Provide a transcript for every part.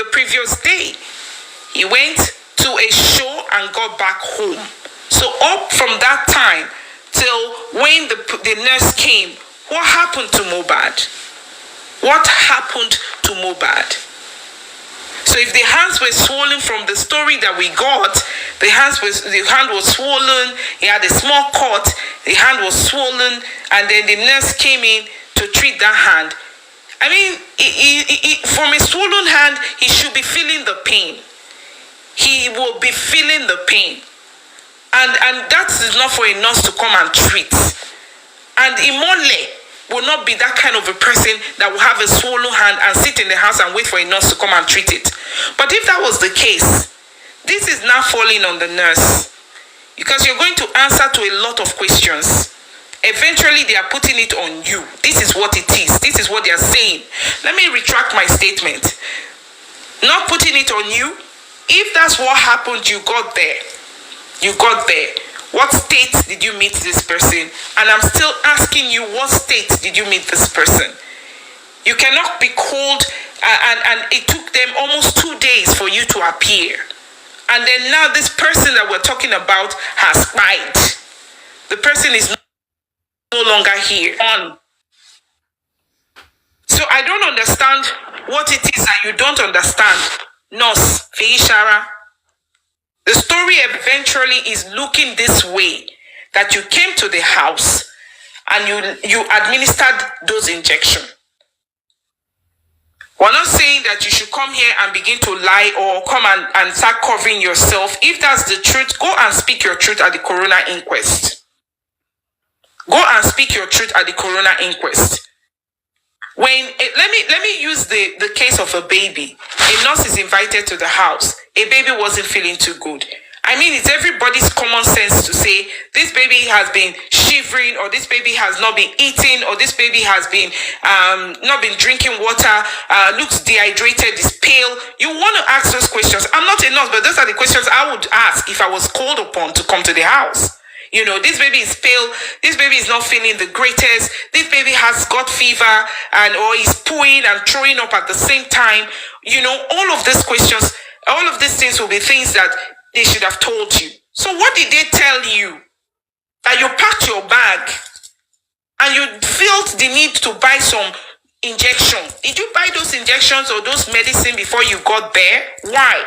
the previous day. He went to a show and got back home. So up from that time till when the nurse came, what happened to Mohbad? What happened to Mohbad? So if the hands were swollen from the story that we got, the hand was swollen, he had a small cut, the hand was swollen, and then the nurse came in to treat that hand. I mean, from a swollen hand, he should be feeling the pain. He will be feeling the pain. And that is not for a nurse to come and treat. And Imole will not be that kind of a person that will have a swollen hand and sit in the house and wait for a nurse to come and treat it. But if that was the case, this is now falling on the nurse. Because you're going to answer to a lot of questions. Eventually, they are putting it on you. This is what it is. This is what they are saying. Let me retract my statement. Not putting it on you. If that's what happened, you got there. You got there. What state did you meet this person? And I'm still asking you, what state did you meet this person? You cannot be called, and it took them almost 2 days for you to appear. And then now this person that we're talking about has died. The person is no longer here. So I don't understand what it is that you don't understand. Nurse Feishara. The story eventually is looking this way, that you came to the house and you administered those injections. We're not saying that you should come here and begin to lie or come and start covering yourself. If that's the truth, go and speak your truth at the coroner inquest. Go and speak your truth at the coroner inquest. Let me use the case of a baby. A nurse is invited to the house. A baby wasn't feeling too good. I mean, it's everybody's common sense to say this baby has been shivering, or this baby has not been eating, or this baby has been not been drinking water, looks dehydrated, is pale. You want to ask those questions. I'm not a nurse, but those are the questions I would ask if I was called upon to come to the house. You know, this baby is pale, this baby is not feeling the greatest, this baby has got fever, or is pooing and throwing up at the same time. You know, all of these questions, all of these things will be things that they should have told you. So what did they tell you? That you packed your bag and you felt the need to buy some injection. Did you buy those injections or those medicine before you got there? Why?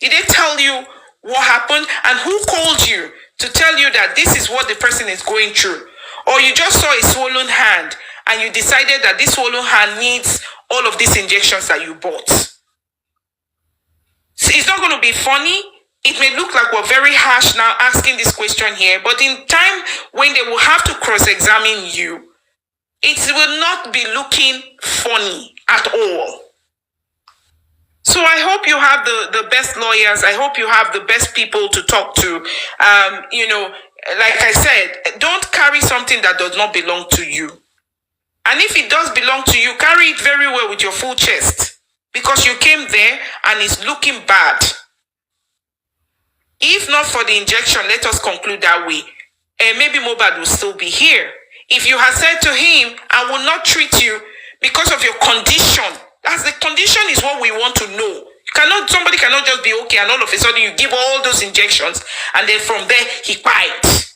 Did they tell you what happened? And who called you to tell you that this is what the person is going through? Or you just saw a swollen hand and you decided that this swollen hand needs all of these injections that you bought? So it's not going to be funny. It may look like we're very harsh now asking this question here, but in time when they will have to cross-examine you, it will not be looking funny at all. So I hope you have the best lawyers. I hope you have the best people to talk to. You know, like I said, don't carry something that does not belong to you. And if it does belong to you, carry it very well with your full chest, because you came there and it's looking bad. If not for the injection, let us conclude that way. And maybe Mohbad will still be here. If you had said to him, I will not treat you because of your condition. That's the condition is what we want to know. Somebody cannot just be okay and all of a sudden you give all those injections and then from there he bites.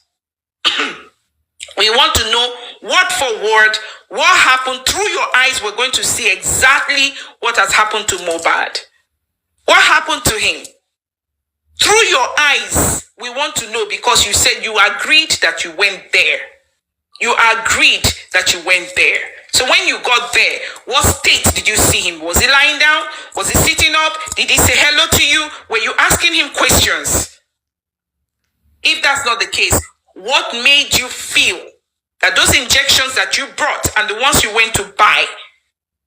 We want to know word for word what happened. Through your eyes, we're going to see exactly what has happened to Mohbad. What happened to him? Through your eyes, we want to know, because you said you agreed that you went there. You agreed that you went there. So when you got there, what state did you see him? Was he lying down? Was he sitting up? Did he say hello to you? Were you asking him questions? If that's not the case, what made you feel that those injections that you brought and the ones you went to buy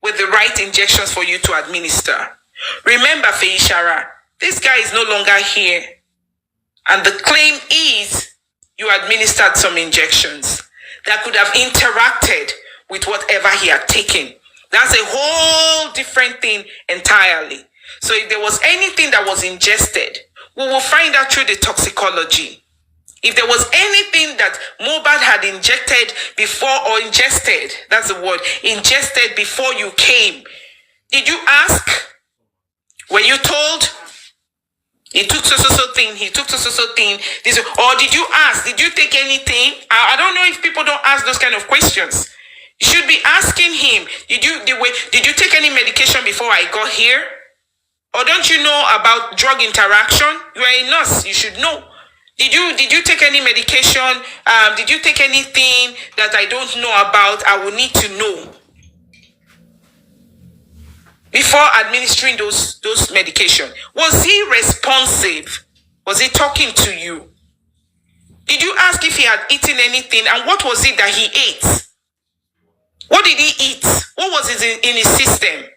were the right injections for you to administer? Remember, Feishara, this guy is no longer here. And the claim is you administered some injections that could have interacted with whatever he had taken. That's a whole different thing entirely. So if there was anything that was ingested, we will find out through the toxicology. If there was anything that Mohbad had injected before, or ingested, that's the word, ingested before you came, did you ask? He took so thing. He took so thing. This, or did you ask? Did you take anything? I don't know if people don't ask those kind of questions. You should be asking him. Did you take any medication before I got here? Or don't you know about drug interaction? You are a nurse. You should know. Did you take any medication? Did you take anything that I don't know about? I will need to know before administering those medication. Was he responsive? Was he talking to you? Did you ask if he had eaten anything, and what was it that he ate? What did he eat? What was it in his system?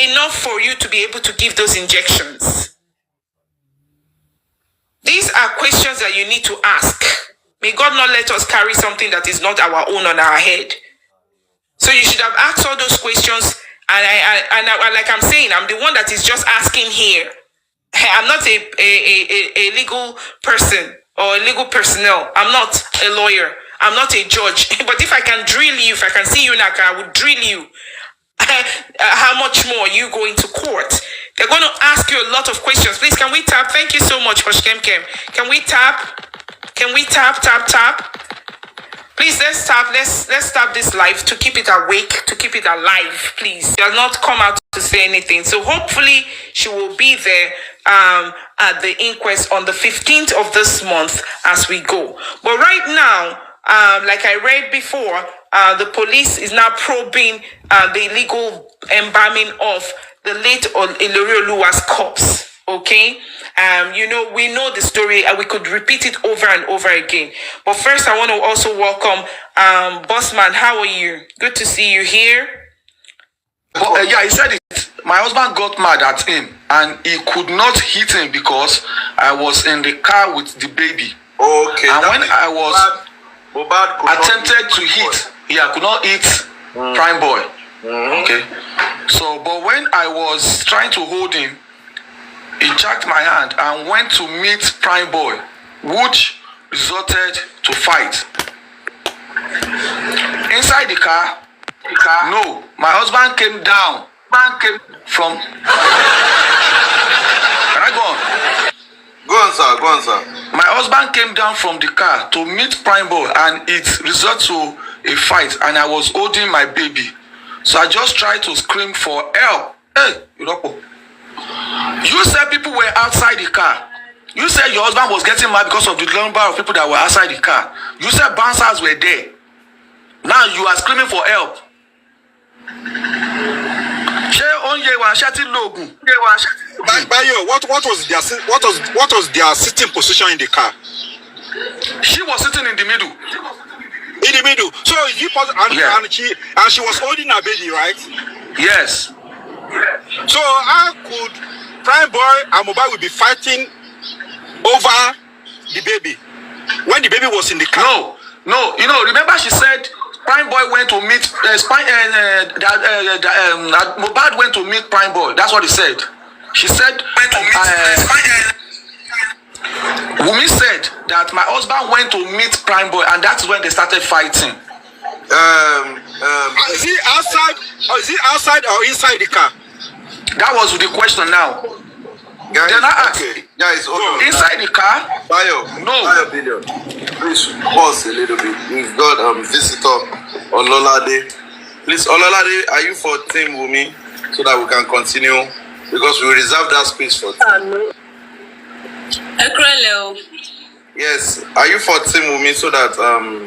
Enough for you to be able to give those injections. These are questions that you need to ask. May God not let us carry something that is not our own on our head. So you should have asked all those questions. And like I'm saying, I'm the one that is just asking here. I'm not a legal person or a legal personnel. I'm not a lawyer. I'm not a judge. But if I can drill you, if I can see you now, I would drill you. How much more are you going to court? They're going to ask you a lot of questions. Please, can we tap? Thank you so much, Hoshkemkem. Can we tap? Can we tap? Please, let's tap. Let's tap this live to keep it awake, to keep it alive, please. She has not come out to say anything. So hopefully she will be there at the inquest on the 15th of this month as we go. But right now, like I read before, the police is now probing the illegal embalming of the late Ilori Oluwa's corpse. Okay, we know the story, and we could repeat it over and over again. But first, I want to also welcome Bossman. How are you? Good to see you here. Yeah, he said it. My husband got mad at him, and he could not hit him because I was in the car with the baby. Okay. And when I was attempted to hit, I could not hit Prime Boy. Okay. So, but when I was trying to hold him, he jacked my hand and went to meet Prime Boy, which resulted to fight. Inside the car, no, my husband came down. From. Can I go on? Go on, sir. My husband came down from the car to meet Prime Boy, and it resulted to a fight, and I was holding my baby. So I just tried to scream for help. Hey, you said people were outside the car. You said your husband was getting mad because of the number of people that were outside the car. You said bouncers were there. Now you are screaming for help. Bayo, what was their sitting position in the car? She was sitting in the middle. In the middle. So you and she was holding her baby, right? Yes. So how could Prime Boy and Mobile will be fighting over the baby when the baby was in the car? No. Remember she said Prime Boy went to meet Mobile went to meet Prime Boy. That's what he said. She said went to meet Wunmi said that my husband went to meet Prime Boy, and that's when they started fighting. Is he outside or inside the car? That was the question now. Guys, then I asked, guys, inside the car? Bayo, Billion. Please pause a little bit. We've got visitor Ololade. Please, Ololade, are you for Team Wunmi so that we can continue? Because we reserve that space for Yes, are you for Team Wunmi so that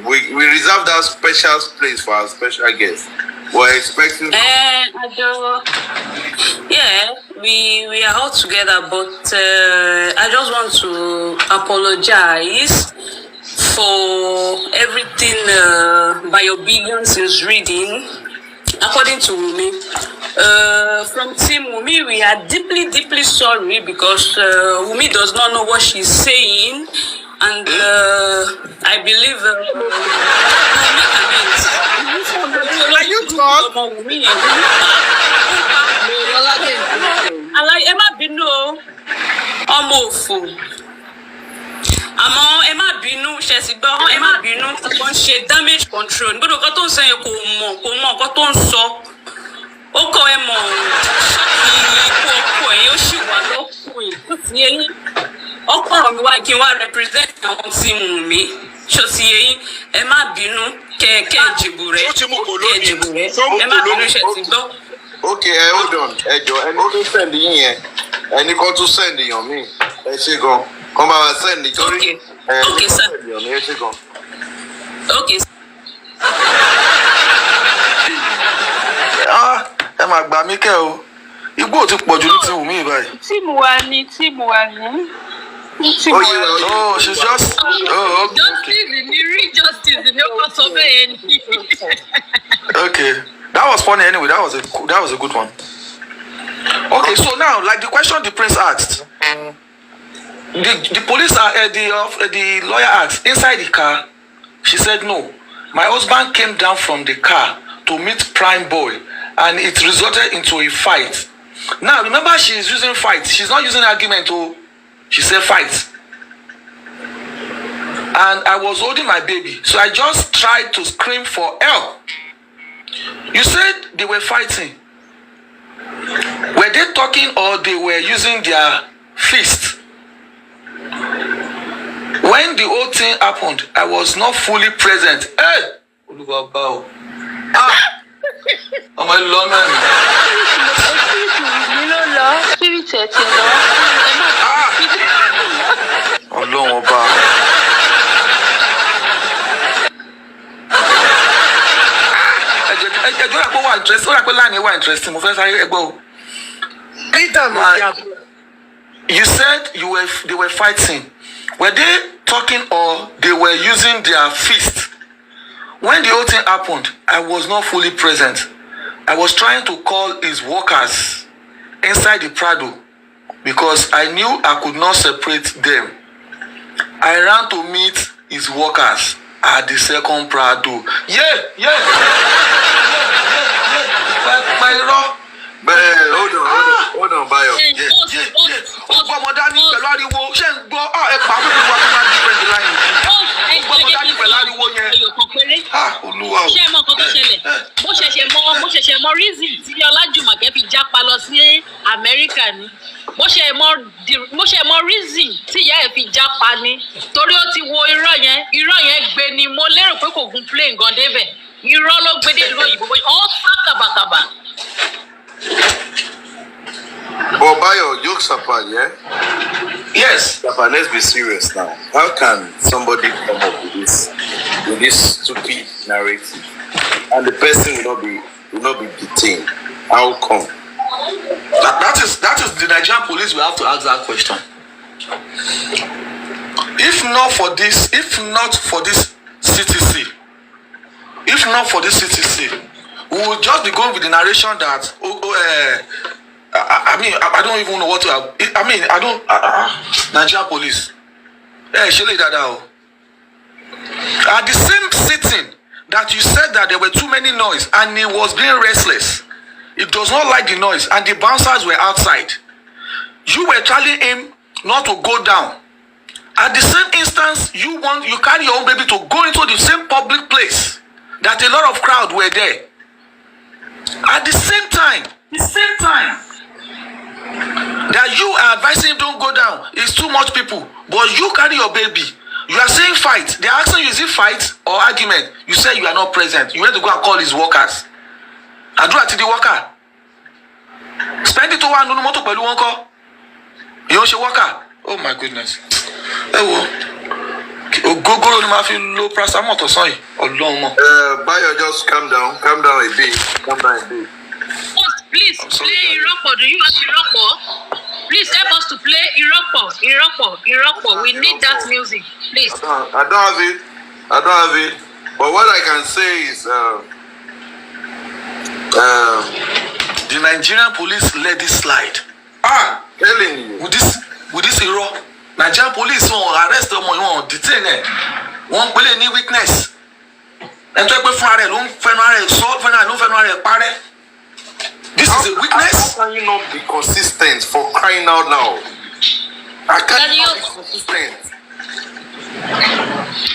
we reserve that special place for our special guest? We're expecting. Yeah, we are all together, but I just want to apologize for everything Bayo Billions is reading. According to Wunmi, from Team Wunmi, we are deeply sorry because Wunmi does not know what she's saying, and I believe Are you talk? Emma Bino, àmọ́ ẹ má bínú ṣe sì gbọ́ ẹ má bínú kò ń ṣe damage control gbọ́dọ̀ nǹkan tó ń sẹ́yìn kò mọ̀ nǹkan tó ń sọ ó kọ́ ẹ mọ̀ ṣáàkì ikú ọkọ ẹ̀ yóò ṣì wà lọ́kùn ẹ̀ tó ti kàn wá kí n wá represent àwọn tí Wunmi ṣó ti yé yín ẹ má bínú kẹ jìbù rẹ ẹ má bínú ṣe ti gbọ́. Okay, hold on. Ẹni tó send yín yẹn, ẹni kan tún send yàn mí. Ẹ ṣé gan. Kàn bá wa send nítorí. Okay, sir. Ẹ ṣé gan. Okay. Ẹ máa gbà mí kẹ́ o. Igbó ti pọ̀ jù ní ti Wunmi báyìí. Tíìmù wa ni. Oh, she's just. Oh, okay. Justice ni real justice ni ó kọ́ sọ bẹ́ẹ̀ ni. Okay, that was funny anyway. That was a good one. Okay, so now, like the question the prince asked, the police are the lawyer asked inside the car. She said no. My husband came down from the car to meet Prime Boy, and it resulted into a fight. Now remember, she is using fight. She's not using argument. Oh, she said fight. And I was holding my baby, so I just tried to scream for help. You said they were fighting. Were they talking or they were using their fist? When the whole thing happened, I was not fully present. Hey! Ọmọ ìlú ọmọ mi. Mi ló lọ, spirit ẹ̀ ti lọ. Ọlọ́run ọba. Ẹjọ́ rẹ̀ pé wà interesting, ó rà pé láàrin wà interesting, mo fẹ́ sáré ẹgbẹ́ o. You said they were fighting. Were they talking or they were using their fist? When the whole thing happened, I was not fully present. I was trying to call his workers inside the Prado because I knew I could not separate them. I ran to meet his workers at the second Prado. Yeah. Hold on, Bayo. Ọgbọ́n ọmọ dání pẹ̀lú ariwo ṣé ń gbọ́ ẹ pa mí wá fún máa different line. Ọgbọ́n ọmọ dání pẹ̀lú ariwo yẹn. Olúwa o. Ṣé ẹ mọ nǹkan tó ṣẹlẹ̀? Mo ṣẹ̀ṣẹ̀ mọ reason tí Ọlájùmọ̀kẹ́ fi jápa lọ sí Amẹ́ríkà ni. Mo ṣe mọ reason tí ìyá ẹ̀ fi jápa ni. Torí ó ti wo irọ́ yẹn gbé ni mo lérò pé kò gun plane gan débẹ̀. Irọ́ ló gbé dé ìlú òyìnbó. Ó sá kàbàkàbà. But Bayo, jokes apart, yeah? Yes. Papa, let's be serious now. How can somebody come up with this stupid narrative and the person will not be detained? How come? That is the Nigerian police will have to ask that question. If not for this CTC, we will just be going with the narration that I don't even know what to have. Nigerian police. At the same sitting that you said that there were too many noise and he was being restless. He does not like the noise and the bouncers were outside. You were telling him not to go down. At the same instance, you carry your own baby to go into the same public place that a lot of crowd were there. At the same time that you are advising him don't go down, it's too much people, but you carry your baby. You are saying fight. They are asking you, is it fight or argument? You say you are not present. You went to go and call his workers. Adura to the worker. Spend it to one no moto pẹ̀lú wọn kọ́. You don't worker. Oh my goodness. Ogogoro ni ma fi lo paracetamol to san yi. Ọlọ́run mọ̀. Bayo, just calm down a bit. Please play Irọ́pọ̀. Do you want Irọ́pọ̀? Please help us to play Irọ́pọ̀. We need that music, please. I don't have it. But what I can say is, the Nigerian police let this slide. Telling you. With this hero, Nigerian police won't arrest them or won't detain them. Won't play any witness. And to pay for it, don't fend salt for it, don't fend it. This is a witness. How can you not be consistent for crying out loud? I can't be consistent.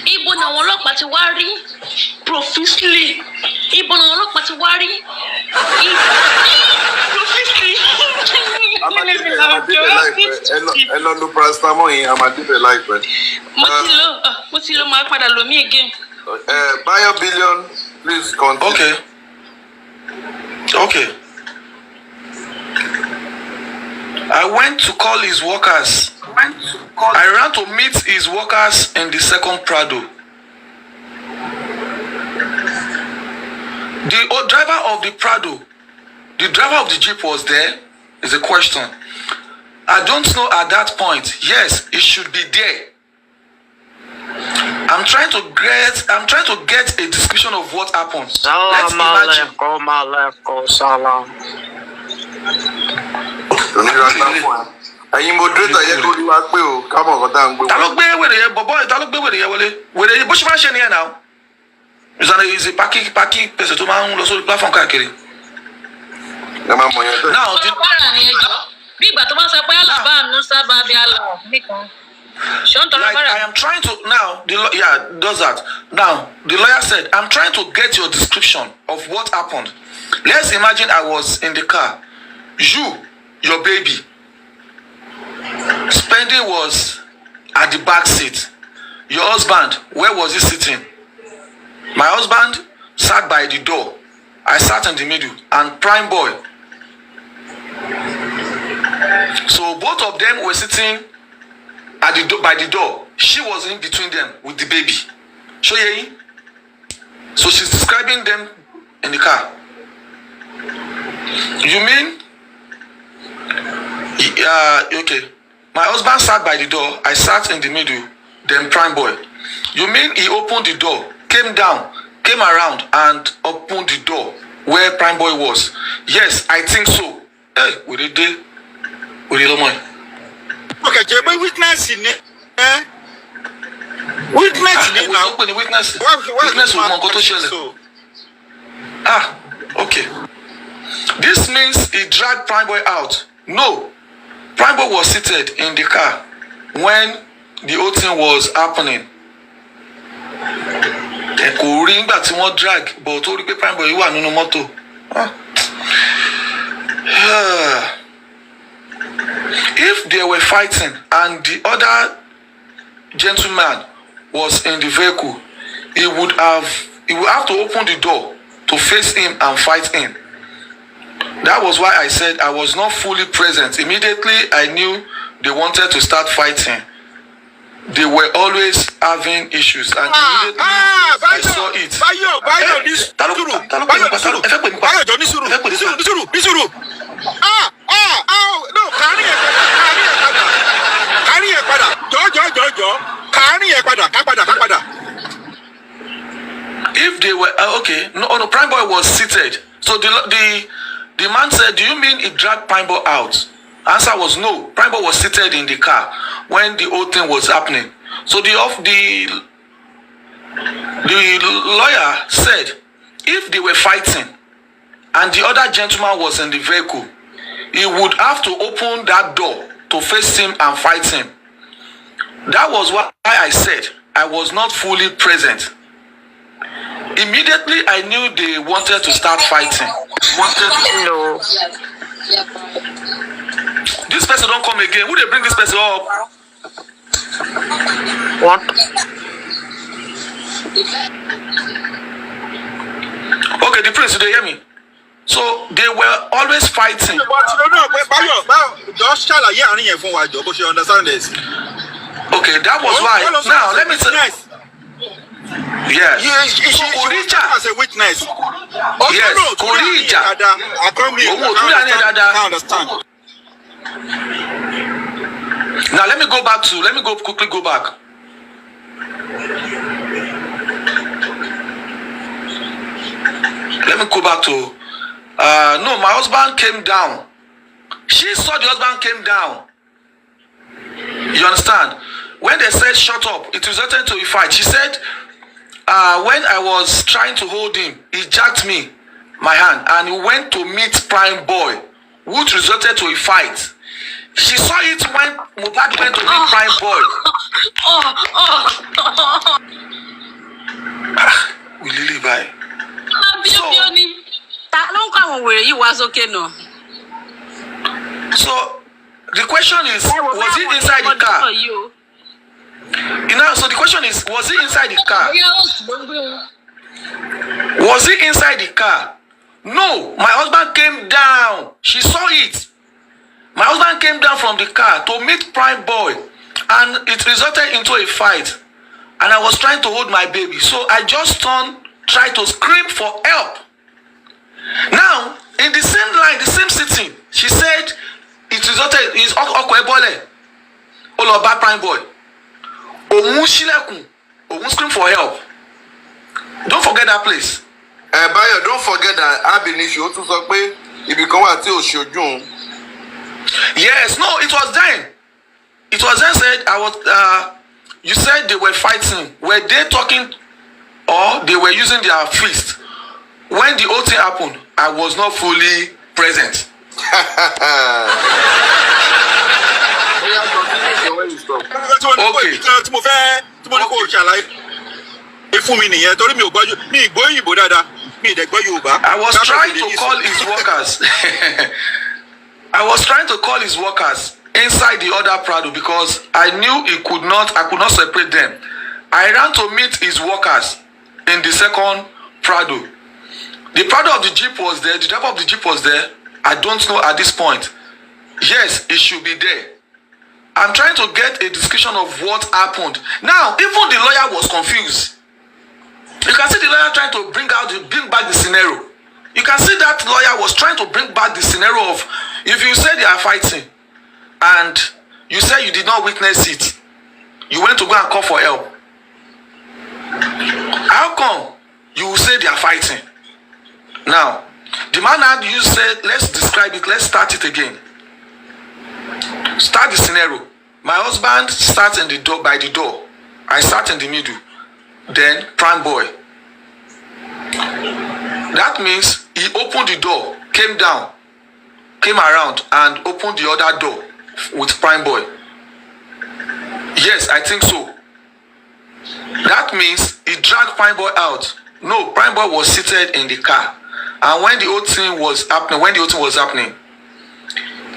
Ibo na àwọn ọlọ́pàá ti wá rí profusely. Profusely. I'm ẹ lọ lo paracetamol yẹn, a máa débẹ̀ láìpẹ́. Mo ti lo máa padà lo mí again. Bayo Billion, please continue. Okay. I went to call his workers. I ran to meet his workers in the second Prado. The driver of the Prado, the driver of the Jeep was there, is a question. I don't know at that point. Yes, it should be there. I'm trying to get a description of what happened. Let's imagine. Ẹ̀yin moderator yẹ kó wá pé o ká mọ̀ nǹkan tá à ń gbé wọlé. Ta ló gbé wèrè yẹn bọ̀bọ́ ta ló gbé wèrè yẹn wọlé? Wèrè yẹn bó ṣe máa ń ṣe nìyẹn náà. Ìsàlẹ̀ pàkí pèsè tó máa ń lọ sórí platform káàkiri. Ẹ máa mọ̀ yẹn bẹ́ẹ̀. Now Ọ̀rọ̀ ni ẹjọ́ bí ìgbà tó bá sọ pé àlàbà àánú sábà bí àlọ́ nìkan. like I am trying to now does that. Now the lawyer said I'm trying to get your description of what happened. Let's imagine I was in the car. Your baby. Spending was at the back seat. Your husband, where was he sitting? My husband sat by the door. I sat in the middle. And Prime Boy. So both of them were sitting at the by the door. She was in between them with the baby. So she's describing them in the car. You mean? Okay. My husband sat by the door. I sat in the middle. Then Prime Boy. You mean he opened the door, came down, came around and opened the door where Prime Boy was? Yes, I think so. Hey, we did it. Okay, Jebe, witness in it. Witness in it now. Witness. Okay. This means he dragged Prime Boy out. No. Prime Boy was seated in the car when the whole thing was happening. Kò rí nígbà tí wọ́n drag but ó rí pé Prime Boy wà nínú mọ́tò. If they were fighting and the other gentleman was in the vehicle, he would have to open the door to face him and fight him. That was why I said I was not fully present. Immediately I knew they wanted to start fighting. They were always having issues and immediately I saw it. Bayo, this If they were okay, no, Prime Boy was seated. So the man said, "Do you mean he dragged Prime Boy out?" Answer was no. Prime Boy was seated in the car when the whole thing was happening. So the lawyer said, if they were fighting and the other gentleman was in the vehicle, he would have to open that door to face him and fight him. That was why I said I was not fully present. Immediately I knew they wanted to start fighting. No. This person don't come again. Who they bring this person up? What? Okay, the prince, they hear me. So they were always fighting. Just shall I understand this? Okay, that was why. Now let me say. Yes. So Korija as a witness. Yes, Korija. I understand. Now let me quickly go back. Let me go back to no, my husband came down. She saw the husband came down. You understand? When they said shut up, it resulted into a fight. She said when I was trying to hold him, he jacked me, my hand, and he went to meet Prime Boy, which resulted to a fight. She saw it when Mohbad went to meet Prime Boy. We live by. So The question is, was he inside the car? So the question is, was he inside the car? Was he inside the car? No, my husband came down. She saw it. My husband came down from the car to meet Prime Boy, and it resulted into a fight. And I was trying to hold my baby, so I just tried to scream for help. Now, in the same line, the same sitting, she said it resulted in Okwebole, Oloba Prime Boy. Omu Shilekun, Omu scream for help. Don't forget that place. Bayo, don't forget that Abinishi Otu Sokpe, he become a Tio Shojun. Yes, no, it was then. It was then said, you said they were fighting. Were they talking or they were using their fist? When the whole thing happened, I was not fully present. I was trying to call his workers. I was trying to call his workers inside the other Prado because I knew I could not separate them. I ran to meet his workers in the second Prado. The Prado of the Jeep was there, the driver of the Jeep was there. I don't know at this point. Yes, it should be there. I'm trying to get a description of what happened. Now, even the lawyer was confused. You can see the lawyer trying to bring back the scenario. You can see that lawyer was trying to bring back the scenario of, if you say they are fighting and you say you did not witness it, you went to go and call for help. How come you will say they are fighting? Now, the man had you said, let's describe it, let's start it again. Start the scenario. My husband starts in the door, by the door. I sat in the middle. Then Prime Boy. That means he opened the door, came down, came around and opened the other door with Prime Boy. Yes, I think so. That means he dragged Prime Boy out. No, Prime Boy was seated in the car. And when the whole thing was happening,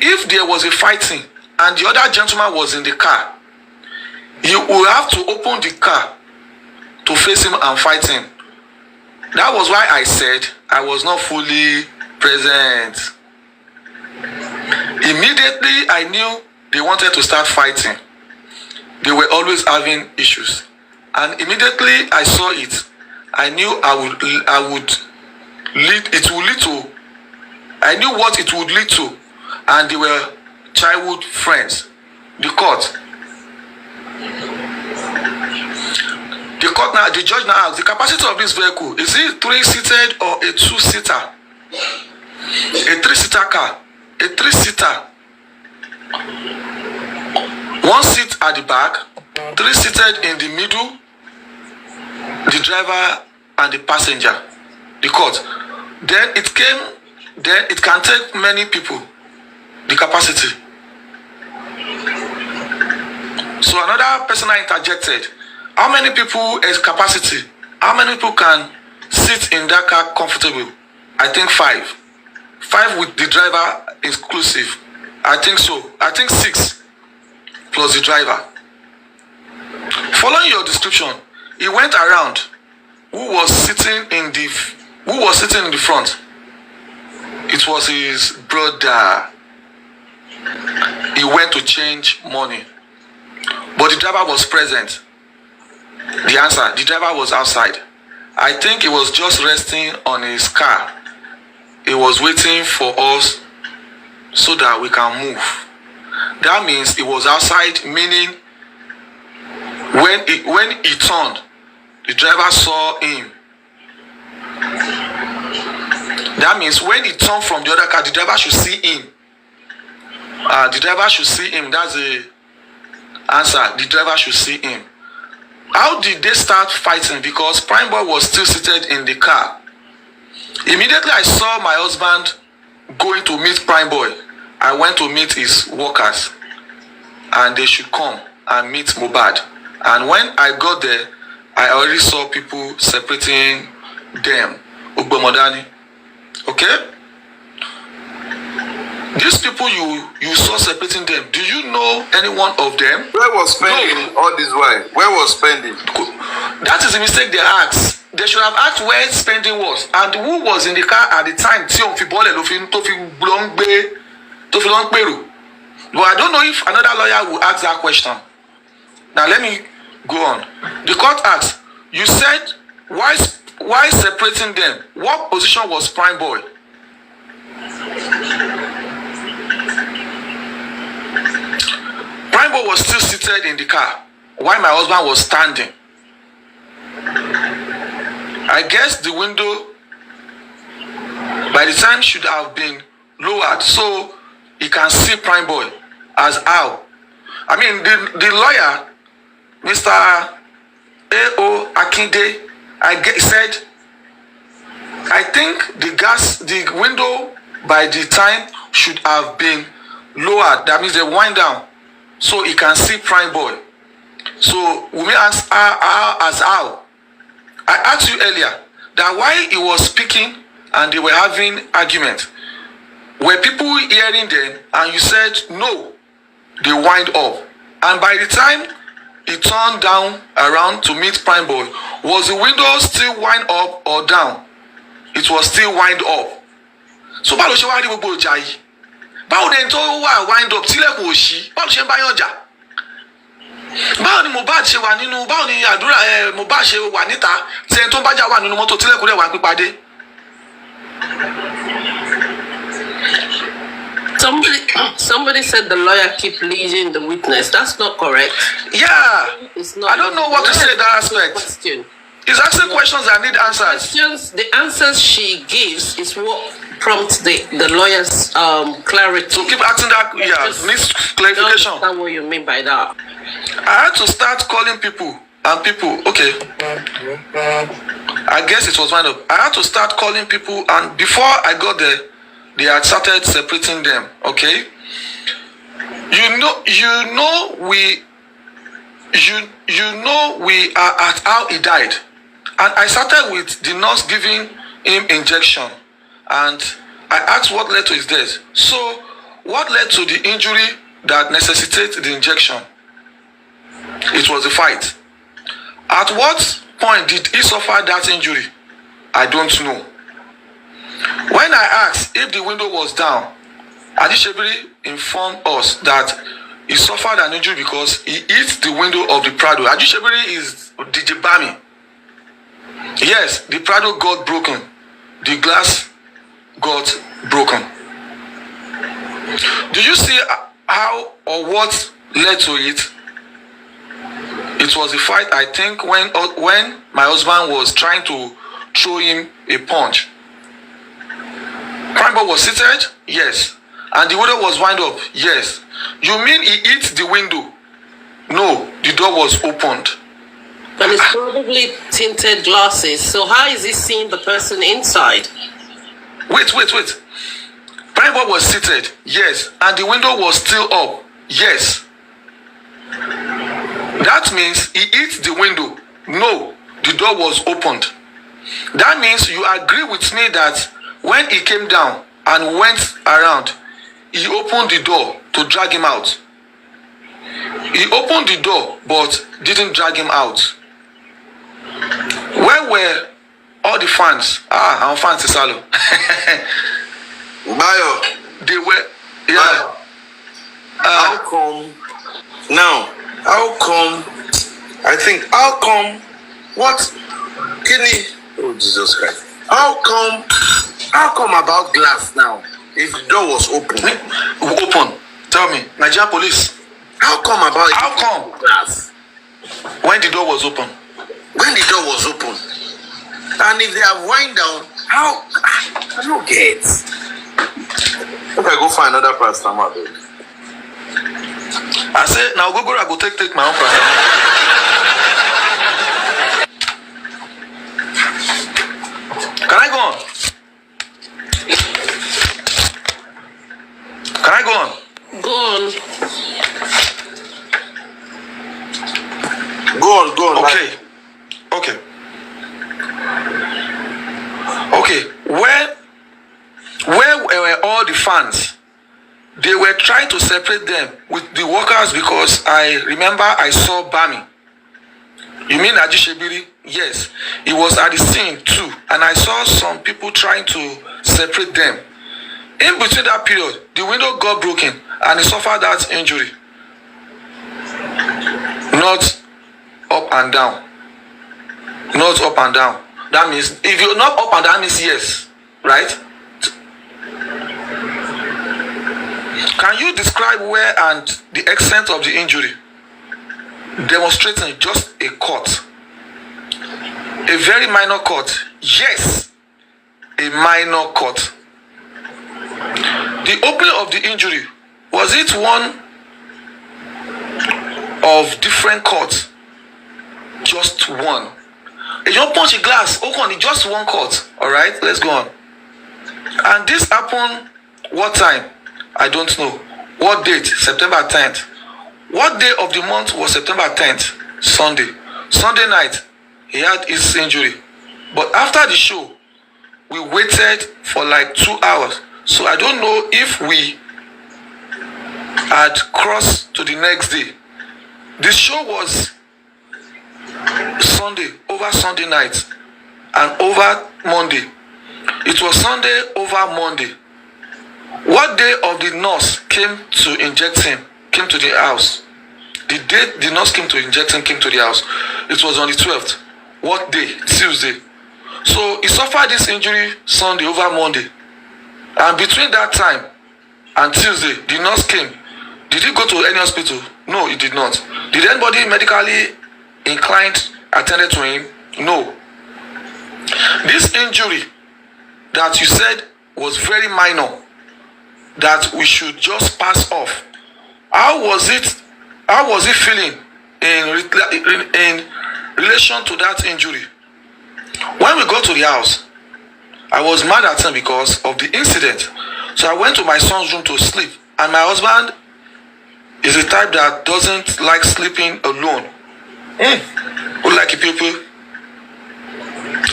if there was a fighting and the other gentleman was in the car, you will have to open the car to face him and fight him. That was why I said I was not fully present. Immediately I knew they wanted to start fighting. They were always having issues. And immediately I saw it. I knew I would lead to. I knew what it would lead to. And they were childhood friends. The court now, the judge now asks, the capacity of this vehicle, is it 3-seated or a 2-seater? A 3-seater car. A 3-seater. 1 seat at the back, 3-seated in the middle, the driver and the passenger. The court. Then it can take many people. The capacity. So another person interjected. How many people is capacity? How many people can sit in that car comfortable? I think 5. 5 with the driver inclusive. I think so. I think 6 plus the driver. Following your description, he went around. Who was sitting in the front? It was his brother. He went to change money. But the driver was present. The answer, the driver was outside. I think he was just resting on his car. He was waiting for us so that we can move. That means he was outside, meaning when he turned, the driver saw him. That means when he turned from the other car, the driver should see him. The driver should see him. That's the answer. The driver should see him. How did they start fighting? Because Prime Boy was still seated in the car. Immediately I saw my husband going to meet Prime Boy. I went to meet his workers. And they should come and meet Mohbad. And when I got there, I already saw people separating them. Ugbomodani. Okay? These people you saw separating them, do you know any one of them? Where was spending all this while? Where was spending? That is the mistake they asked. They should have asked where spending was and who was in the car at the time. But I don't know if another lawyer will ask that question. Now let me go on. The court asked, you said why separating them? What position was Prime Boy? Prime Boy was still seated in the car while my husband was standing. I guess the window by the time should have been lowered so he can see Prime Boy as how. I mean the lawyer, Mr. A.O. Akinde, said, I think the window by the time should have been lowered. That means they wind down so he can see Prime Boy. So we may ask how. I asked you earlier that while he was speaking and they were having argument, were people hearing them? And you said no, they wind up. And by the time he turned down around to meet Prime Boy, was the window still wind up or down? It was still wind up. So báwo ló ṣe wá rí gbogbo ọjà yìí? Báwo ni ẹni tó wà wind up tílẹ̀kùn ò ṣí? Báwo ló ṣe ń bá yàn jà? Báwo ni Mohbad ṣe wà nínú, báwo ni Adura Mohbad ṣe wà níta tí ẹni tó ń bájà wà nínú mọ́tò tílẹ̀kùn rẹ̀ wà pípadé? Somebody said the lawyer keep leading the witness. That's not correct. Yeah. It's not. I don't know what to say in that aspect. Question. He's asking questions that need answers. The answers she gives is what prompts the lawyer's clarity. So keep asking that. Yeah, needs clarification. I don't understand what you mean by that. I had to start calling people and people. Okay. I guess it was one of. I had to start calling people, and before I got there, they had started separating them. Okay. You know we are at how he died. And I started with the nurse giving him injection. And I asked what led to his death. So, what led to the injury that necessitated the injection? It was a fight. At what point did he suffer that injury? I don't know. When I asked if the window was down, Adishebiri informed us that he suffered an injury because he hit the window of the Prado. Adishebiri is DJ Bami. Yes, the Prado got broken. The glass got broken. Do you see how or what led to it? It was a fight, I think, when my husband was trying to throw him a punch. Prime Boy was seated? Yes. And the window was wind up? Yes. You mean he hit the window? No, the door was opened. But it's probably tinted glasses. So how is he seeing the person inside? Wait. Prime Boy was seated? Yes. And the window was still up? Yes. That means he hit the window? No, the door was opened. That means you agree with me that when he came down and went around, he opened the door to drag him out. He opened the door but didn't drag him out. Where were all the fans? Our fans is Salo. Bayo. They were, yeah. How come what? Kidney? Oh, Jesus Christ. How come about glass now? If the door was open. Open. Tell me. Nigerian police. How come glass? When the door was open. When the door was open. And if they have wind down, how? I don't get. Okay, go find another paracetamol, babe. I said, now go I go take my own paracetamol. Can I go on? Can I go on? Go on. Go on. Okay. Where were all the fans they were trying to separate them with the workers because I remember I saw Bami. You mean Ajishebiri? Yes. He was at the scene too. And I saw some people trying to separate them. In between that period, the window got broken and he suffered that injury. Not up and down. Not up and down. That means, if you're not up and down, means yes. Right? Can you describe where and the extent of the injury? Demonstrating just a cut. A very minor cut. Yes, a minor cut. The opening of the injury, was it one of different cuts? Just one. You don't punch a glass, okay, just one cut. Alright, let's go on. And this happened what time? I don't know. What date? September 10th. What day of the month was September 10th? Sunday. Sunday night, he had his injury. But after the show, we waited for like 2 hours. So I don't know if we had crossed to the next day. The show was Sunday, over Sunday night, and over Monday. It was Sunday over Monday. What day of the nurse came to inject him, came to the house? The day the nurse came to inject him, came to the house. It was on the 12th. What day? Tuesday. So he suffered this injury Sunday over Monday. And between that time and Tuesday, the nurse came. Did he go to any hospital? No, he did not. Did anybody medically inclined attended to him? No. This injury that you said was very minor, that we should just pass off. How was it feeling in relation to that injury? When we got to the house, I was mad at him because of the incident. So I went to my son's room to sleep. And my husband is the type that doesn't like sleeping alone. Who like people.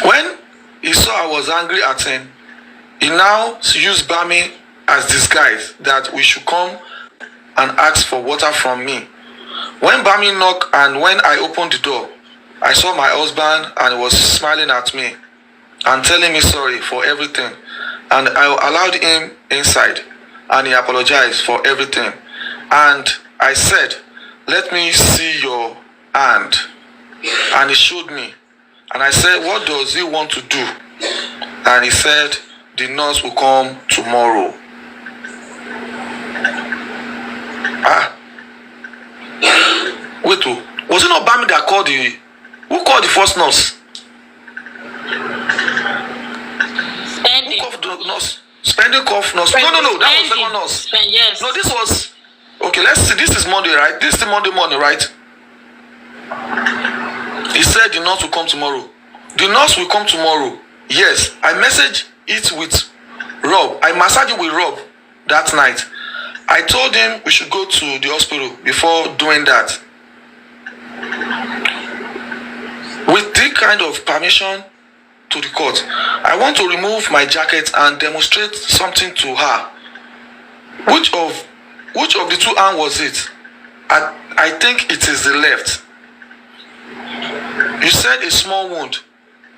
When he saw I was angry at him, he now used Bami as disguise that we should come and ask for water from me. When Bami knocked and when I opened the door, I saw my husband and he was smiling at me and telling me sorry for everything. And I allowed him inside and he apologized for everything. And I said, let me see your hand. And he showed me. And I said, what does he want to do? And he said, the nurse will come tomorrow. Wait, was it not Bami that called who called the first nurse? Spending. Who called the nurse? Spending cough nurse. No, that was second nurse. Yes. No, this was, okay, let's see, this is Monday, right? This is the Monday morning, right? He said the nurse will come tomorrow. The nurse will come tomorrow. Yes, I messaged it with Rob. I massaged it with Rob that night. I told him we should go to the hospital before doing that. With this kind of permission to the court, I want to remove my jacket and demonstrate something to her. Which of the two arms was it? I think it is the left. You said a small wound.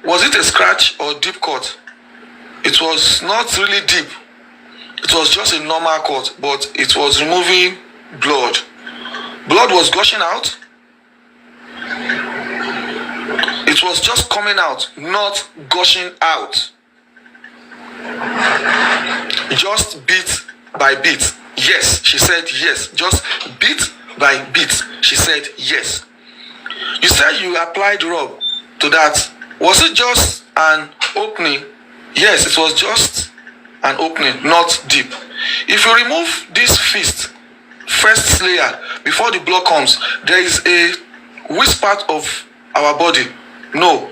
Was it a scratch or deep cut? It was not really deep. It was just a normal cut, but it was removing blood. Blood was gushing out. It was just coming out, not gushing out. Just bit by bit. Yes, she said yes. Just bit by bit. She said yes. You said you applied rub to that. Was it just an opening? Yes, it was just an opening, not deep. If you remove this first layer, before the blood comes, there is a which part of our body? No.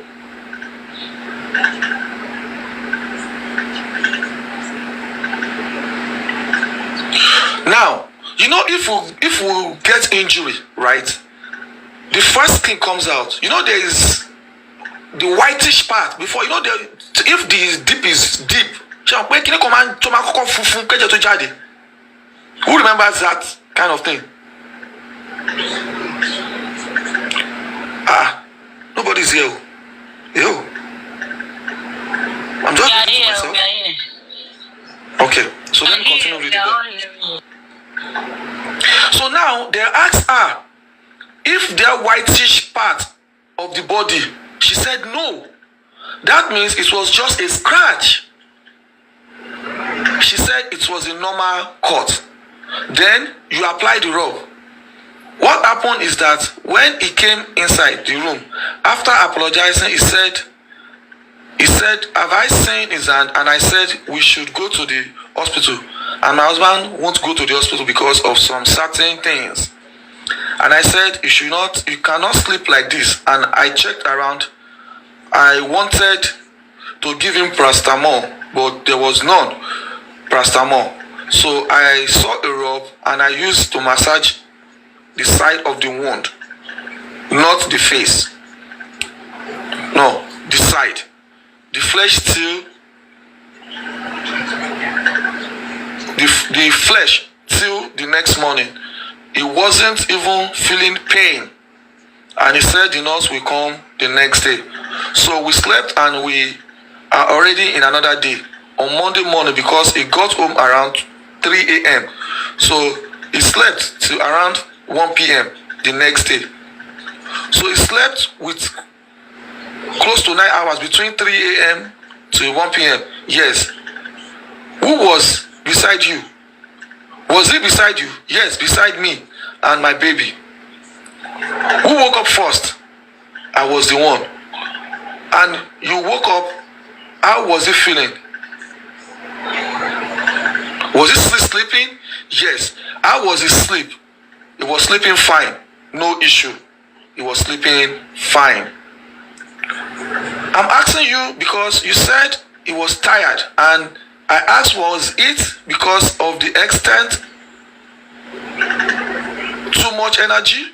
Now, you know, if we get injury, right? The first thing comes out. You know, there is the whitish part before. You know, if the deep is deep, Who remembers that kind of thing? Nobody's here. Yo. I'm just reading myself. Okay, so let me continue reading them. So now they asked her if their whitish part of the body. She said no. That means it was just a scratch. She said it was a normal cut. Then you apply the rub. What happened is that when he came inside the room, after apologizing, he said, have I seen his hand? And I said, we should go to the hospital. And my husband won't go to the hospital because of some certain things. And I said, you cannot sleep like this. And I checked around. I wanted to give him paracetamol, but there was none paracetamol. So I saw a rub and I used to massage the side of the wound, not the face. No, the side. The flesh still, the flesh till the next morning. He wasn't even feeling pain. And he said the nurse will come the next day. So we slept and we are already in another day. On Monday morning, because he got home around 3 a.m. So he slept till around 1 p.m. the next day. So he slept with close to 9 hours between 3 a.m. to 1 p.m. Yes. Who was beside you? Was he beside you? Yes, beside me and my baby. Who woke up first? I was the one. And you woke up, how was he feeling? Was he still sleeping? Yes. How was his sleep? He was sleeping fine. No issue. He was sleeping fine. I'm asking you because you said he was tired, and I asked, was it because of the extent too much energy,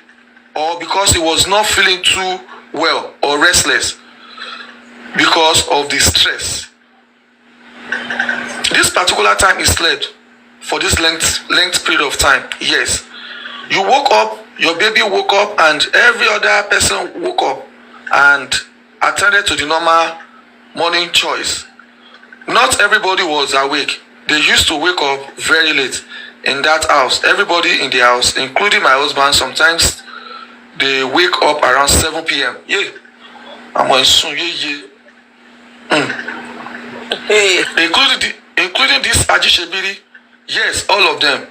or because he was not feeling too well or restless because of the stress? This particular time he slept for this length period of time. Yes. You woke up, your baby woke up, and every other person woke up and attended to the normal morning choice. Not everybody was awake. They used to wake up very late in that house. Everybody in the house, including my husband, sometimes they wake up around 7 p.m. Yeah. I'm going soon. Including this Ajishebiri. Yes, all of them.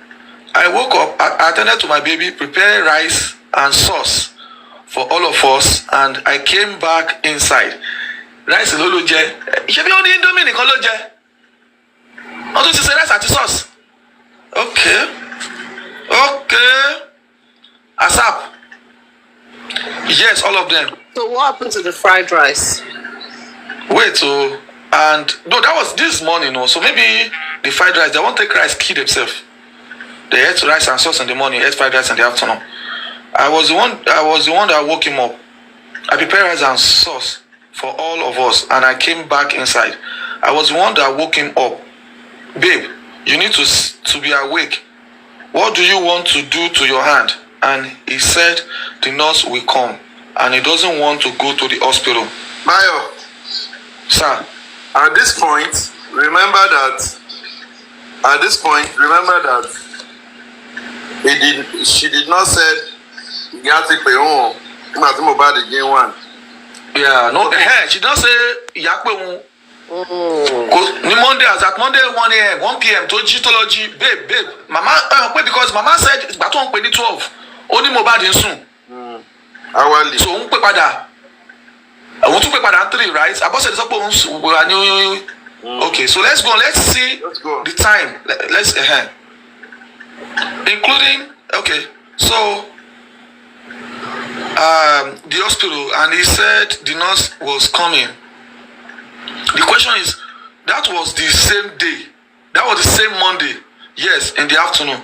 I woke up, I attended to my baby, prepared rice and sauce for all of us, and I came back inside. Rice and loloje. Shebi only Indomie nìkan ló jẹ. Wọ́n tún ti ṣe rice àti sauce. Okay. ASAP. Yes, all of them. So what happened to the fried rice? Wait, and no, that was this morning, no. So maybe the fried rice, they won't take rice, kill themselves. They ate rice and sauce in the morning, ate fried rice in the afternoon. I was the one that woke him up. I prepared rice and sauce for all of us, and I came back inside. I was the one that woke him up. Babe, you need to be awake. What do you want to do to your hand? And he said the nurse will come, and he doesn't want to go to the hospital. Mayo, Sir. at this point, remember that she did not say Yati Peon. Again one. Yeah, no, she don't say Yakpe. Monday, at Monday 1 a.m., 1 p.m. to Gitology, babe, Mama, because Mama said Baton 12. Only mobile in soon. Hourly. So we I want to pay by 3, right? I said we are new. Okay, so let's go. Let's see the time. Let's including so the hospital, and he said the nurse was coming. The question is, that was the same day. That was the same Monday. Yes, in the afternoon.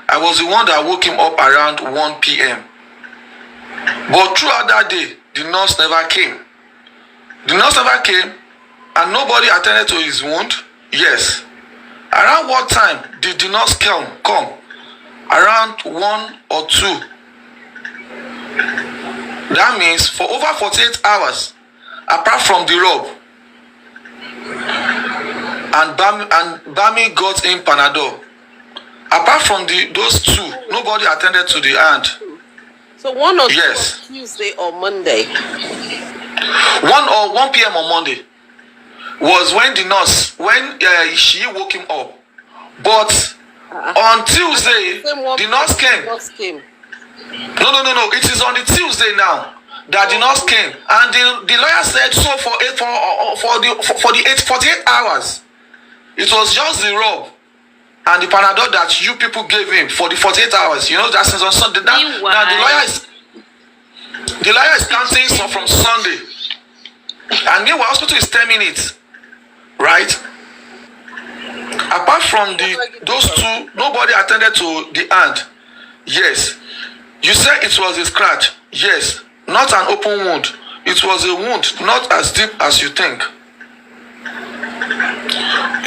I was the one that woke him up around 1 p.m. But throughout that day, the nurse never came. The nurse never came, and nobody attended to his wound. Yes. Around what time did the nurse come? around 1 or 2. That means for over 48 hours, apart from the rub, and Bami got in Panadol. Apart from those two, nobody attended to the hand. So 1 or 2 yes. on Tuesday or Monday? 1 p.m. on Monday was when the nurse, she woke him up. But on Tuesday, the nurse came. No. It is on the Tuesday now that the nurse came, and the lawyer said so for the 48 hours, it was just the rub and the Panadol that you people gave him for the 48 hours. You know that since on Sunday. Now the lawyer is counting so from Sunday, and meanwhile hospital is 10 minutes, right? Apart from those two, nobody attended to the hand. Yes. You said it was a scratch. Yes. Not an open wound. It was a wound, not as deep as you think.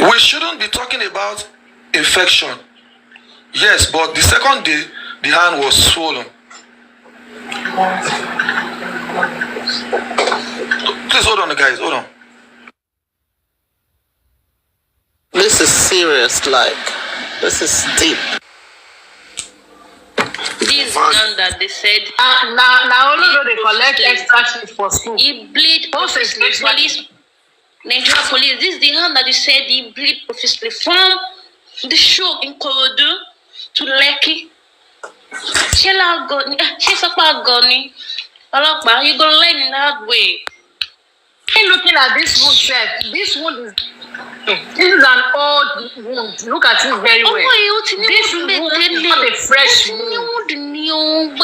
We shouldn't be talking about infection. Yes, but the second day, the hand was swollen. Please hold on, guys. Hold on. This is serious, this is deep. This man that they said now although they collect extra shit for school. he bleed profusely. Nigeria police, this is the hand that they said he bleed profusely from the show in Korodu to Lekki. Sheila Goni, Olokpa, you go learn in that way. Looking at this wound, this wound is an old wound. Look at it very well. This wound is not a fresh wound.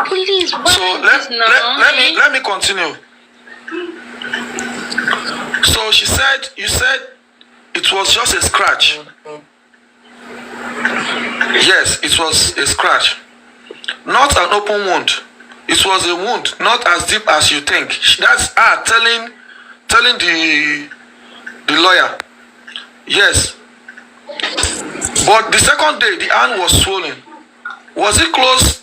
Please, so let me continue. So you said it was just a scratch. Yes, it was a scratch, not an open wound. It was a wound, not as deep as you think. That's telling the lawyer. Yes. But the second day, the hand was swollen. Was it close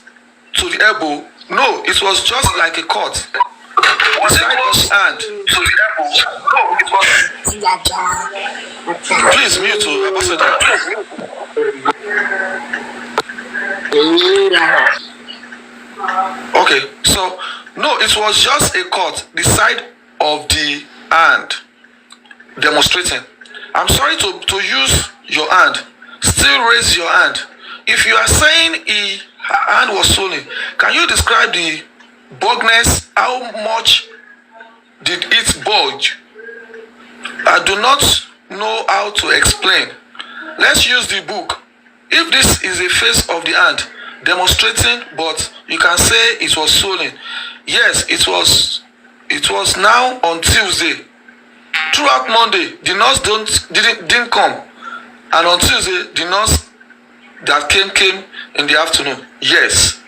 to the elbow? No, it was just like a cut. The side of the hand. To the elbow? No, it was. Please mute, Ambassador. Okay, so no, it was just a cut, the side of the hand, demonstrating. I'm sorry to use your hand. Still raise your hand. If you are saying his hand was swollen, can you describe the bulginess? How much did it bulge? I do not know how to explain. Let's use the book. If this is a face of the hand demonstrating, but you can say it was swollen. Yes, it was now on Tuesday. Throughout Monday, the nurse didn't come, and on Tuesday, the nurse that came in the afternoon. Yes.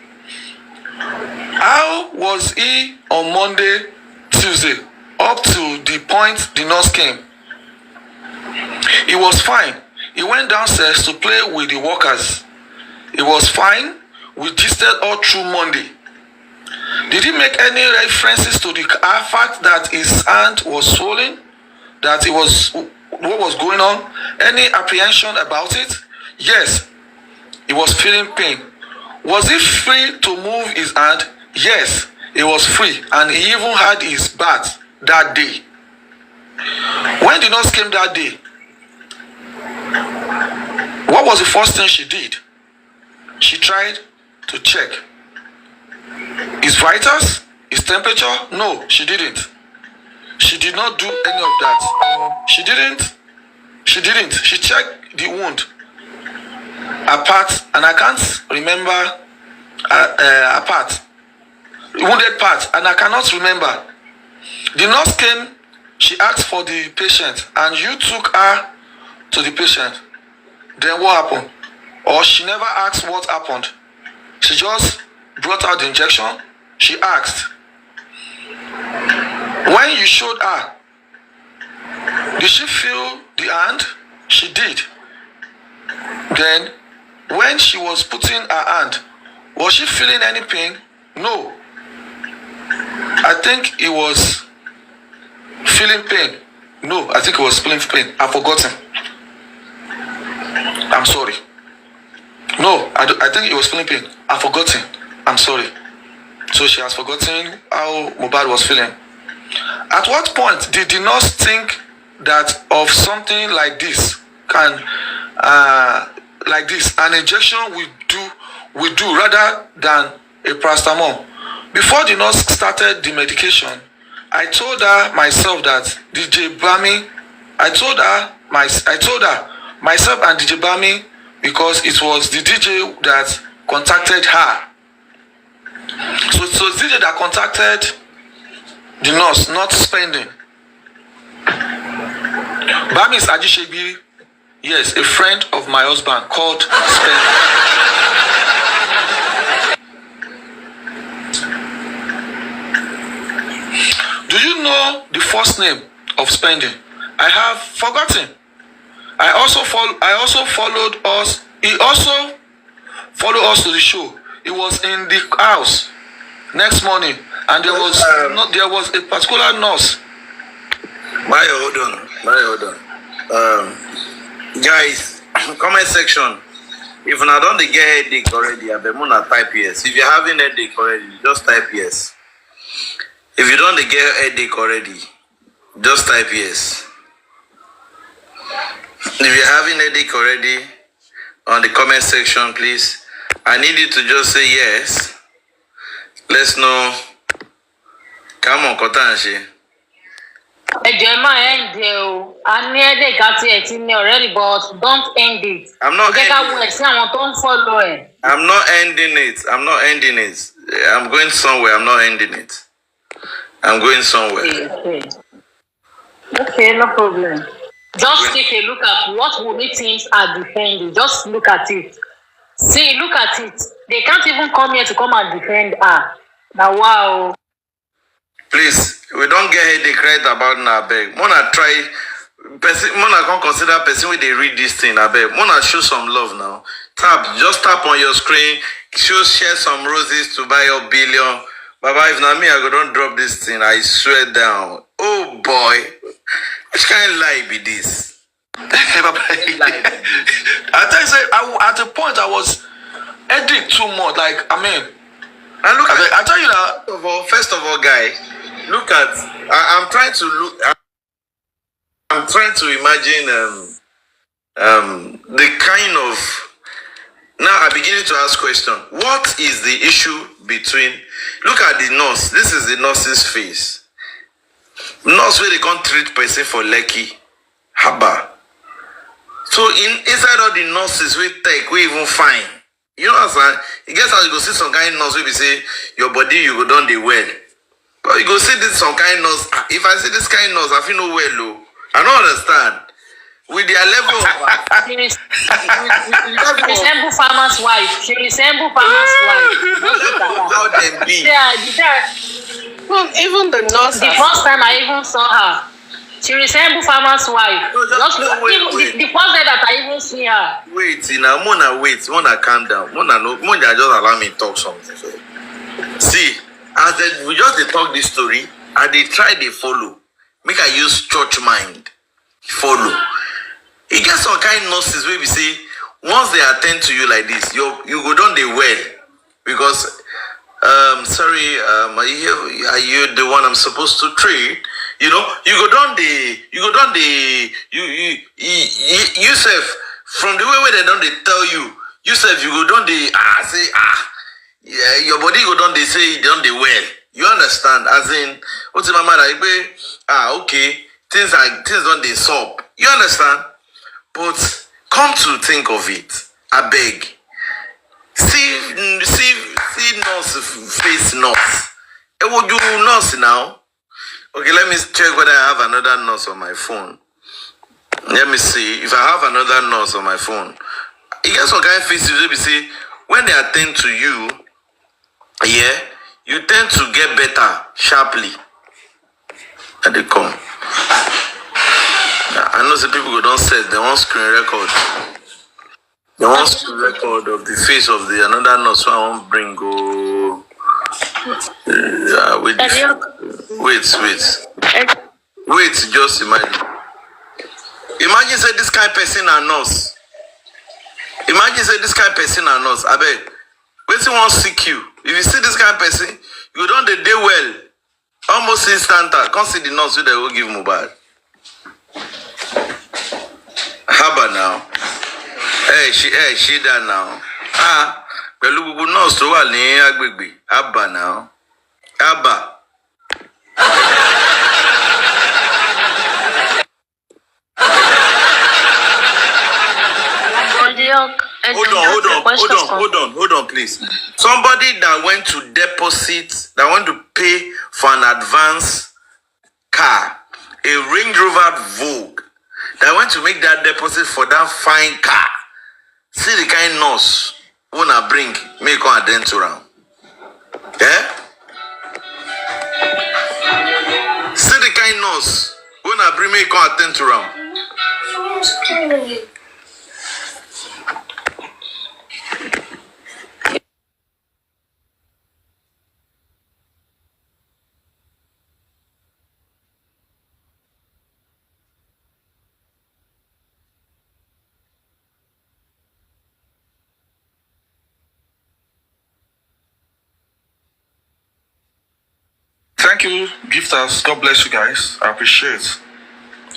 How was he on Monday, Tuesday, up to the point the nurse came? He was fine. He went downstairs to play with the workers. He was fine. We gisted all through Monday. Did he make any references to the fact that his hand was swollen? That it was what was going on? Any apprehension about it? Yes. He was feeling pain. Was he free to move his hand? Yes, he was free, and he even had his bath that day. When the nurse came that day, what was the first thing she did? She tried to check his vitals, his temperature. No, she didn't. She did not do any of that. She didn't. She checked the wound apart, and I can't remember apart. Wounded part, and I cannot remember. The nurse came, she asked for the patient, and you took her to the patient. Then what happened? Or she never asked what happened. She just brought out the injection. She asked. When you showed her, did she feel the hand? She did. Then when she was putting her hand, was she feeling any pain? No. I think it was feeling pain. No, I think it was feeling pain. I've forgotten. I'm sorry. No, I think it was feeling pain. I've forgotten. I'm sorry. So she has forgotten how Mohbad was feeling. At what point did the nurse think that of something like this can, like this, an injection will do rather than a paracetamol? Before the nurse started the medication, I told her myself that DJ Bami, I told her myself and DJ Bami, because it was the DJ that contacted her. So it was DJ that contacted the nurse, not Spending. Bami is Ajishebi, yes, a friend of my husband called Spending. Do you know the first name of Spending? I have forgotten. I also followed us. He also followed us to the show. He was in the house next morning, and there was a particular nurse. Hold on. Guys, comment section. If you don't get headache already, I bet Mona type yes. If you're having headache already, just type yes. If you don't get headache already, just type yes. If you're having headache already, on the comment section, please, I need you to just say yes. Let's know. Come on, Kotanshi. I need the headache already, but don't end it. I'm not ending it. I'm not ending it. I'm going somewhere. I'm not ending it. I'm going somewhere. Okay, no problem. Just take a look at what Wunmi teams are defending. Just look at it. See, look at it. They can't even come here to come and defend her. Now, wow. Please, we don't get headache right about now, beg. Mona try. Mona can't consider person when they read this thing, I beg. Mona show some love now. Just tap on your screen. Share some roses to buy your billion. Baba, if not me, I go don't drop this thing. I swear down. Oh boy. Which kind of lie be this? I tell you, at a point I was headache too much. Like, I mean, and look I tell you that. First of all, guy, look at. I'm trying to imagine the kind of. Now I'm beginning to ask question. What is the issue between? Look at the nurse. This is the nurse's face. Nurse where they can't treat person for lucky. Haba. So inside all the nurses we take, we even fine. You know what I'm saying? You guess how you go see some kind of nurse where we say your body you go down the well. But you go see this some kind of nurse. If I see this kind of nurse, I feel no well low. I don't understand. With their level of she resemble farmer's wife. She resemble farmer's wife. how they be. Yeah. Well, even the nurse. The first time I even saw her, she resemble farmer's wife. No, wait. The first day that I even see her. Wait, Mona, wait. Mona, calm down. Mona, just allow me to talk something. See, as we just talk this story, and they try they follow. Make I use church mind. Follow. You get some kind of nurses where we say, once they attend to you like this, you go down the well. Because, sorry, are you the one I'm supposed to treat? You know, you self, from the way where they don't they tell you, you self, you go down the, yeah, your body go down, they say, down the well. You understand? As in, what's in my mind? Okay, things don't they solve. You understand? But come to think of it, I beg. See nurse face nurse. Would you nurse now? Okay, let me check whether I have another nurse on my phone. Let me see if I have another nurse on my phone. You get some kind of faces where we say when they attend to you, yeah, you tend to get better sharply. And they come. I know some people who don't set their own screen record. The one's record of the face of the another nurse I won't bring go. Wait, just imagine. Imagine say this kind of person and nurse. Imagine say this kind of person and nurse. I bet. Wait till one seek you. If you see this kind of person, you don't the day well. Almost instant. Can't see the nurse who they will give mobile. Haba now. She done now. Pẹ̀lú gbogbo nurse tó wà ní agbègbè. Haba now. Haba. Hold on, please. Somebody that went to deposit, that went to pay for an advance car, a Range Rover Vogue, that went to make that deposit for that fine car. See the kind nurse wanna bring, make on attend around. Yeah? See the kind nurse wanna bring, make on attend around. Thank you, gifters. God bless you guys. I appreciate it.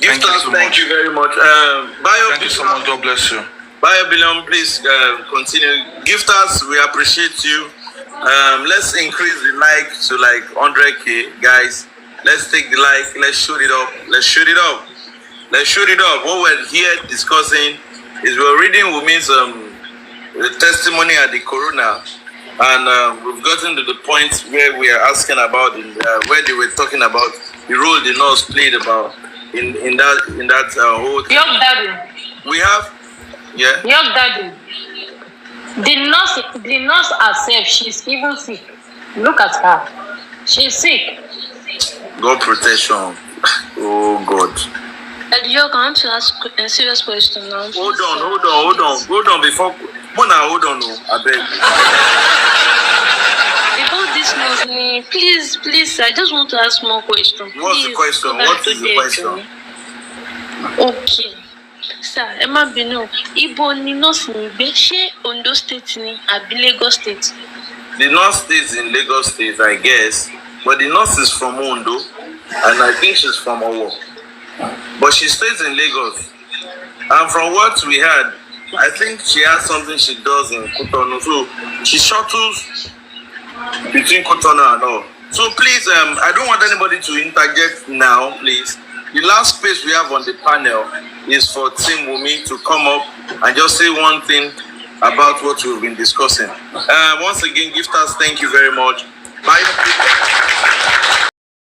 Gifters, thank you very much. Thank you so much. God bless you. Bio Billion, please continue. Gifters, we appreciate you. Let's increase the like to like 100K, guys. Let's take the like. Let's shoot it up. Let's shoot it up. Let's shoot it up. What we're here discussing is we're reading Wunmi's testimony at the Corona. And we've gotten to the point where we are asking about where they were talking about the role the nurse played about in that whole thing. Young daddy. We have, yeah. Young daddy. The nurse herself, she's even sick. Look at her. She's sick. God protection. Oh God. You're going to ask a serious question now. Hold on before. Mona, hold on, I beg. About this nurse, please, I just want to ask more questions. What's the question? What is the question? Okay. Sir, Emma Bino, Ibo ni nurse ni be, ṣé Ondo State ni àbí Lagos State? The nurse stays in Lagos State, I guess. But the nurse is from Ondo, and I think she's from Owo. But she stays in Lagos. And from what we heard, I think she has something she does in Cotonou. So she shuttles between Cotonou and all. So please, I don't want anybody to interject now, please. The last space we have on the panel is for Team Wunmi to come up and just say one thing about what we've been discussing. Once again, gifters, thank you very much. Bye.